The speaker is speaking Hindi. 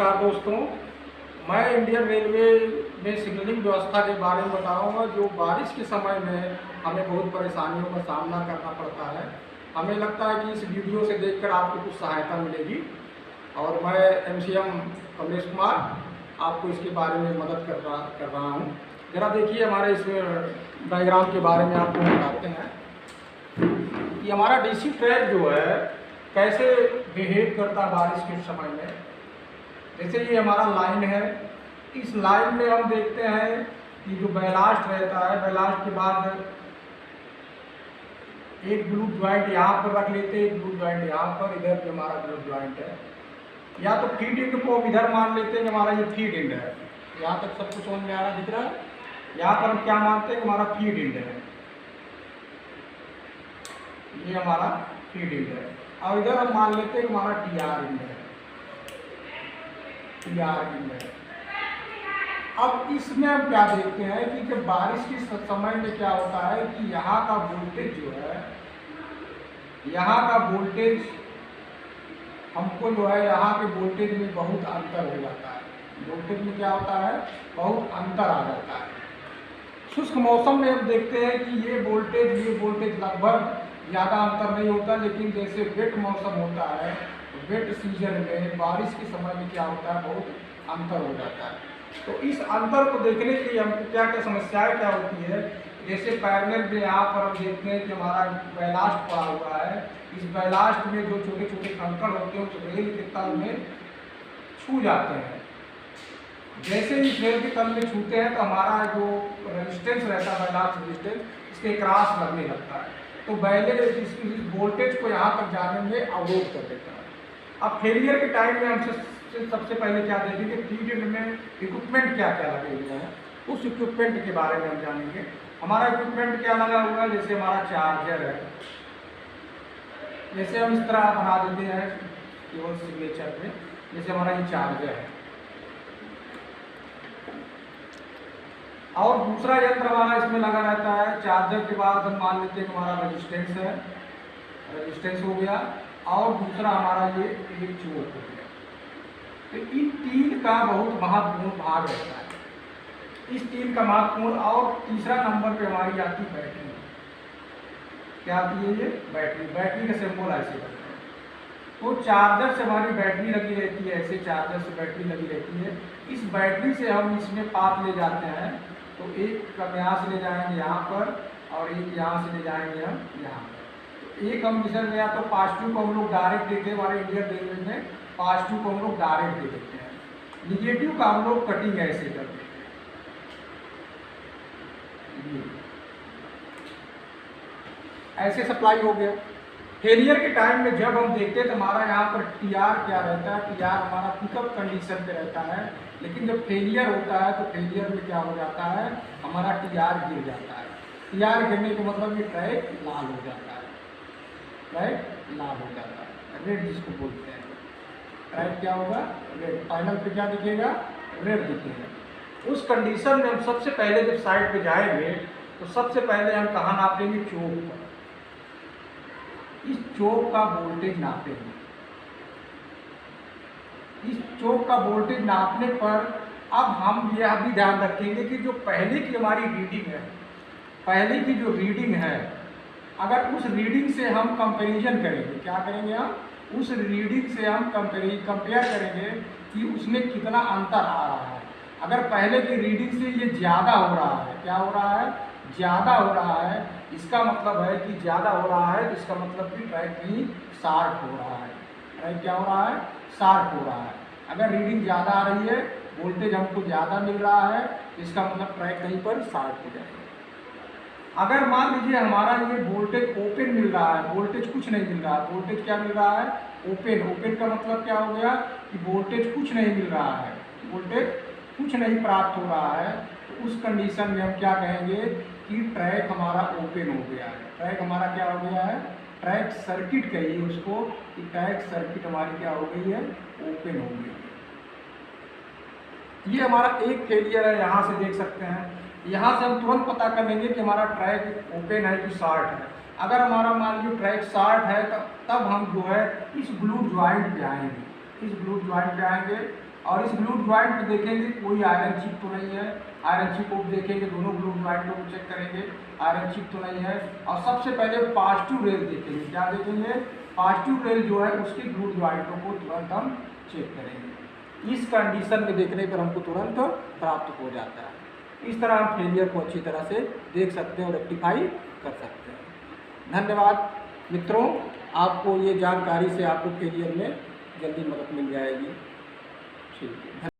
नमस्कार दोस्तों, मैं इंडियन रेलवे में सिग्नलिंग व्यवस्था के बारे में बताऊंगा जो बारिश के समय में हमें बहुत परेशानियों का सामना करना पड़ता है। हमें लगता है कि इस वीडियो से देखकर आपको कुछ सहायता मिलेगी और मैं एमसीएम कमलेश कुमार आपको इसके बारे में मदद कर रहा हूँ। ज़रा देखिए हमारे इस डायग्राम के बारे में आपको बताते हैं कि हमारा डीसी ट्रैक जो है कैसे बिहेव करता है बारिश के समय में। जैसे ये हमारा लाइन है, इस लाइन में हम देखते हैं कि जो बैलास्ट रहता है, बैलास्ट के बाद एक ग्लू ज्वाइंट यहाँ पर रख लेते हैं, एक ग्लू ज्वाइंट यहाँ पर, इधर भी हमारा ग्लू ज्वाइंट है। या तो फीड एंड को इधर मान लेते हैं कि हमारा ये फीड एंड है। यहाँ तक सब कुछ समझ में आ रहा दिख रहा है। यहाँ पर हम क्या मानते हैं कि हमारा फीड एंड है, ये हमारा फीड एंड है। और इधर हम मान लेते हैं कि हमारा टीआर एंड है, टीआर एंड है। अब इसमें हम क्या देखते हैं कि जब बारिश के समय में क्या होता है कि यहाँ का वोल्टेज जो है, यहाँ का वोल्टेज हमको जो है यहाँ के वोल्टेज में बहुत अंतर हो जाता है। वोल्टेज में क्या होता है, बहुत अंतर आ जाता है। शुष्क मौसम में हम देखते हैं कि ये वोल्टेज लगभग ज़्यादा अंतर नहीं होता, लेकिन जैसे वेट मौसम होता है, वेट सीजन में बारिश के समय में क्या होता है, बहुत अंतर हो जाता है। तो इस अंतर को देखने के लिए हमको क्या क्या समस्याएं क्या होती है। जैसे पैरेलल में यहाँ पर हम देखते हैं कि हमारा बैलास्ट पड़ा हुआ है। इस बैलास्ट में जो छोटे छोटे कंकड़ होते हैं उस रेल के तल में छू जाते हैं। जैसे ही रेल के तल में छूते हैं तो हमारा जो रेजिस्टेंस रहता है, बैलास्ट रेजिस्टेंस, इसके क्रॉस लगने लगता है। तो पहले इस वोल्टेज को यहाँ तक जाने में अवरोध कर देता है। अब फेलियर के टाइम में हम सबसे पहले क्या देखेंगे, फीड एंड में इक्विपमेंट क्या क्या लगे हुए हैं, उस इक्विपमेंट के बारे में हम जानेंगे। हमारा इक्विपमेंट क्या लगा हुआ है, जैसे हमारा चार्जर है। जैसे हम इस तरह बना देते हैं केवल सिग्नेचर पे, जैसे हमारा ये चार्जर है। और दूसरा यंत्र हमारा इसमें लगा रहता है। चार्जर के बाद हम मान लेते हैं कि हमारा रेजिस्टेंस है, रेजिस्टेंस हो गया। और दूसरा हमारा ये एक चोक हो गया। तो इन तीन का बहुत महत्वपूर्ण भाग रहता है, इस तीन का महत्वपूर्ण। और तीसरा नंबर पे हमारी आती बैटरी। क्या आती है, ये बैटरी। बैटरी का सिंबल ऐसे करते हैं। तो चार्जर से हमारी बैटरी लगी रहती है, ऐसे चार्जर से बैटरी लगी रहती है। इस बैटरी से हम इसमें पात ले जाते हैं। तो एक का यहाँ से ले जाएंगे यहाँ पर, और एक यहाँ से ले जाएंगे हम यहाँ पर। तो एक हम मिशन में या तो पॉजिटिव को हम लोग डायरेक्ट देते हैं, हमारे इंडियन रेलवे में पॉजिटिव को हम लोग डायरेक्ट दे देते हैं, निगेटिव का हम लोग कटिंग ऐसे कर देते हैं। ऐसे सप्लाई हो गया। फेलियर के टाइम में जब हम देखते हैं तो हमारा यहाँ पर टीआर क्या रहता है, टीआर हमारा पिकअप कंडीशन पे रहता है। लेकिन जब फेलियर होता है तो फेलियर में क्या हो जाता है, हमारा टीआर गिर जाता है। टीआर गिरने का मतलब ये ट्रैक लाल हो जाता है, ट्रैक लाल हो जाता है, रेड जिसको बोलते हैं। ट्रैक क्या होगा, रेड। फाइनल पे क्या दिखेगा, रेड दिखेगा। उस कंडीशन में हम सबसे पहले जब साइड पे जाएंगे तो सबसे पहले हम कहाँ नापेंगे, चौक पर। इस चौक का वोल्टेज नापेंगे। इस चौक का वोल्टेज नापने पर अब हम यह भी ध्यान रखेंगे कि जो पहले की हमारी रीडिंग है, पहले की जो रीडिंग है, अगर उस रीडिंग से हम कंपैरिजन करेंगे, क्या करेंगे, हम उस रीडिंग से हम कंपेयर करेंगे कि उसमें कितना अंतर आ रहा है। अगर पहले की रीडिंग से ये ज़्यादा हो रहा है, क्या हो रहा है, ज़्यादा हो रहा है, इसका मतलब है कि ज़्यादा हो रहा है, इसका मतलब कि ट्रैक कहीं शार्प हो रहा है। ट्रैक क्या हो रहा है, शार्प हो रहा है। अगर रीडिंग ज़्यादा आ रही है, वोल्टेज हमको ज़्यादा मिल रहा है, इसका मतलब ट्रैक कहीं पर शार्प हो जाएगा। अगर मान लीजिए हमारा ये वोल्टेज ओपन मिल रहा है, वोल्टेज कुछ नहीं मिल रहा है, वोल्टेज क्या मिल रहा है, ओपन। ओपन का मतलब क्या हो गया कि वोल्टेज कुछ नहीं मिल रहा है, वोल्टेज कुछ नहीं प्राप्त हो रहा है। तो उस कंडीशन में हम क्या कहेंगे कि ट्रैक हमारा ओपन हो गया है। ट्रैक हमारा क्या हो गया है, ट्रैक सर्किट कहिए उसको, कि ट्रैक सर्किट हमारी क्या हो गई है, ओपन हो गई है। ये हमारा एक फेलियर है, यहाँ से देख सकते हैं। यहाँ से हम तुरंत पता कर लेंगे कि हमारा ट्रैक ओपन है कि शार्ट है। अगर हमारा मान लीजिए ट्रैक शार्ट है तब हम जो है इस ग्लू ज्वाइंट पे आएंगे, इस ग्लू ज्वाइंट पे आएंगे। और इस ग्लू ज्वाइंट में देखेंगे कोई आयरन चिप तो नहीं है, आयरन चिप को देखेंगे, दोनों ग्लू ज्वाइंट को चेक करेंगे, आयरन चिप तो नहीं है। और सबसे पहले पॉजिटिव रेल देखेंगे, क्या देखेंगे, पॉजिटिव रेल जो है उसके ग्लू ज्वाइंटों को तुरंत हम चेक करेंगे। इस कंडीशन में देखने पर हमको तुरंत प्राप्त हो जाता है। इस तरह हम फेलियर को अच्छी तरह से देख सकते हैं और रेक्टिफाई कर सकते हैं। धन्यवाद मित्रों, आपको ये जानकारी से आपको फेलियर में जल्दी मदद मिल जाएगी। ठीक है।